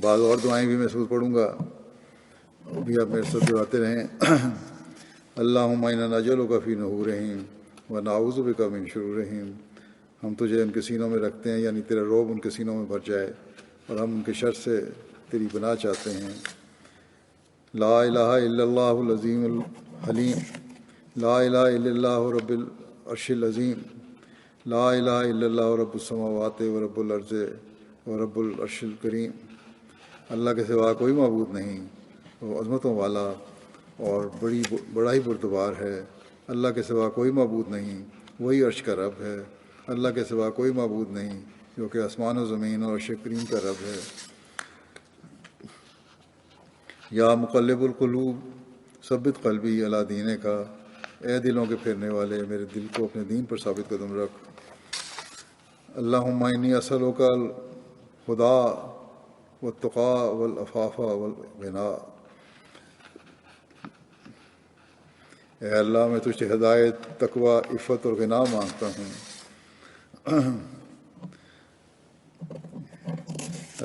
بعض اور دعائیں بھی میں ضرور پڑھوں گا، وہ بھی آپ میرے ساتھ دعاتے رہیں۔ اللہم انا نجعلک فی نحورہم ونعوذ بک من شرورہم، ہم تجھے ان کے سینوں میں رکھتے ہیں، یعنی تیرا رعب ان کے سینوں میں بھر جائے، اور ہم ان کے شر سے تیری پناہ چاہتے ہیں۔ لا الہ الا اللہ العظیم الحلیم، لا الہ الا اللہ رب العرش العظیم، لا الہ الا اللہ رب السماوات ورب الارض ورب العرش الکریم۔ اللہ کے سوا کوئی معبود نہیں، وہ عظمتوں والا اور بڑا ہی بردبار ہے۔ اللہ کے سوا کوئی معبود نہیں، وہی عرش کا رب ہے۔ اللہ کے سوا کوئی معبود نہیں، جو کہ آسمان و زمین اور عرش کریم کا رب ہے۔ یا مقلب القلوب ثبت قلبی علی دینک، اے دلوں کے پھیرنے والے میرے دل کو اپنے دین پر ثابت قدم رکھ۔ اللہم انی اسألک الہدی والتقی والعفاف والغنی، اے اللہ میں تجھ سے ہدایت، تقوی، عفت اور غنا مانگتا ہوں۔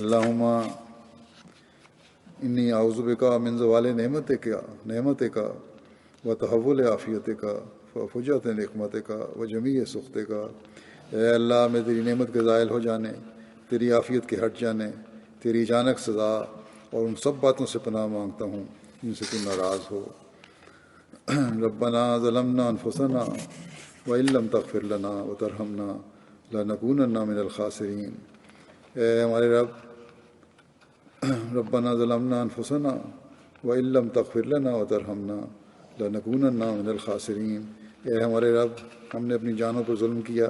اللہم انی اعوذ بک من زوال نعمتک وتحول عافیتک وفجأۃ نقمتک وجمیع سخطک، اے اللہ میں تیری نعمت کے زائل ہو جانے، تیری عافیت کے ہٹ جانے، تیری اچانک سزا اور ان سب باتوں سے پناہ مانگتا ہوں جن سے تو ناراض ہو۔ ربنا ظلمنا انفسنا وان لم تغفر لنا وترحمنا لنکونن من الخاسرین، اے ہمارے رب، ربنا ظلمنا انفسنا وان لم تغفر لنا وترحمنا لنکونن من الخاسرین، اے ہمارے رب، ہم نے اپنی جانوں پر ظلم کیا،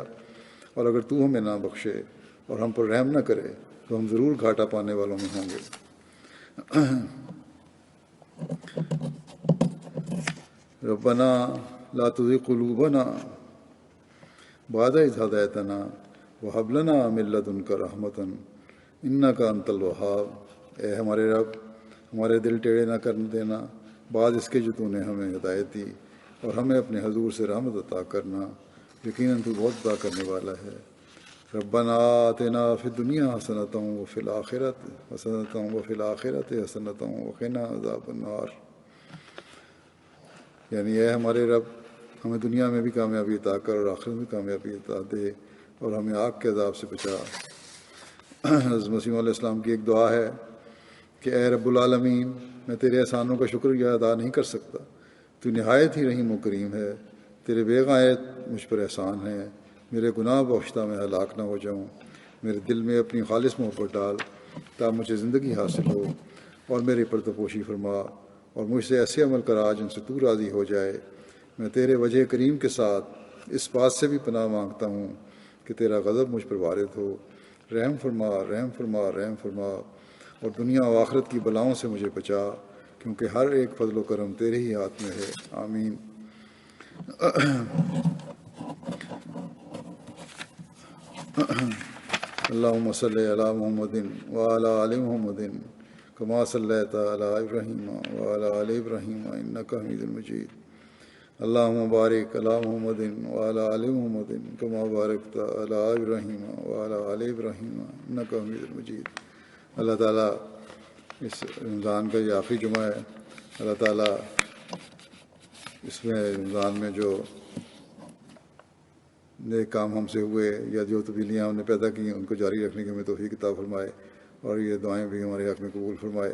اور اگر تو ہمیں نہ بخشے اور ہم پر رحم نہ کرے تو ہم ضرور گھاٹا پانے والوں میں ہوں گے۔ ربنا لا تزغ قلوبنا بعد إذ هديتنا وهب لنا من لدنك رحمة إنك أنت الوهاب، اے ہمارے رب، ہمارے دل ٹیڑھے نہ کر دینا بعد اس کے جو تو نے ہمیں ہدایت دی، اور ہمیں اپنے حضور سے رحمت عطا کرنا، یقیناً تو بہت عطا کرنے والا ہے۔ ربنا آتنا فی الدنیا حسنۃ وفی الآخرۃ حسنۃ وقنا عذاب النار، یعنی اے ہمارے رب، ہمیں دنیا میں بھی کامیابی عطا کر اور آخرت میں کامیابی عطا دے، اور ہمیں آگ کے عذاب سے بچا۔ حضرت مسیح علیہ السلام کی ایک دعا ہے کہ اے رب العالمین، میں تیرے احسانوں کا شکریہ ادا نہیں کر سکتا، تو نہایت ہی رحیم و کریم ہے، تیرے بے غایت مجھ پر احسان ہے، میرے گناہ بخشتہ میں ہلاک نہ ہو جاؤں، میرے دل میں اپنی خالص محبت ڈال تا مجھے زندگی حاصل ہو، اور میری پردپوشی فرما، اور مجھ سے ایسے عمل کرا جن سے تو راضی ہو جائے۔ میں تیرے وجہ کریم کے ساتھ اس بات سے بھی پناہ مانگتا ہوں کہ تیرا غضب مجھ پر وارد ہو، رحم فرما، رحم فرما، رحم فرما، اور دنیا و آخرت کی بلاؤں سے مجھے بچا، کیونکہ ہر ایک فضل و کرم تیرے ہی ہاتھ میں ہے۔ آمین۔ اللہم صلی علی محمد وعلی آل محمد کما صلیت علی ابراہیم وعلی آل ابراہیم انک حمید مجید۔ اللہم بارک علی محمد وعلی آل محمد کما بارکت علی ابراہیم وعلی آل ابراہیم انک حمید مجید۔ اللہ تعالیٰ اس رمضان کا یہ آخری جمعہ ہے، اللہ تعالیٰ اس میں رمضان میں جو نیک کام ہم سے ہوئے یا جو تبدیلیاں ہم نے پیدا کی ان کو جاری رکھنے کی ہمیں توفیق عطا فرمائے، اور یہ دعائیں بھی ہمارے حق میں قبول فرمائے۔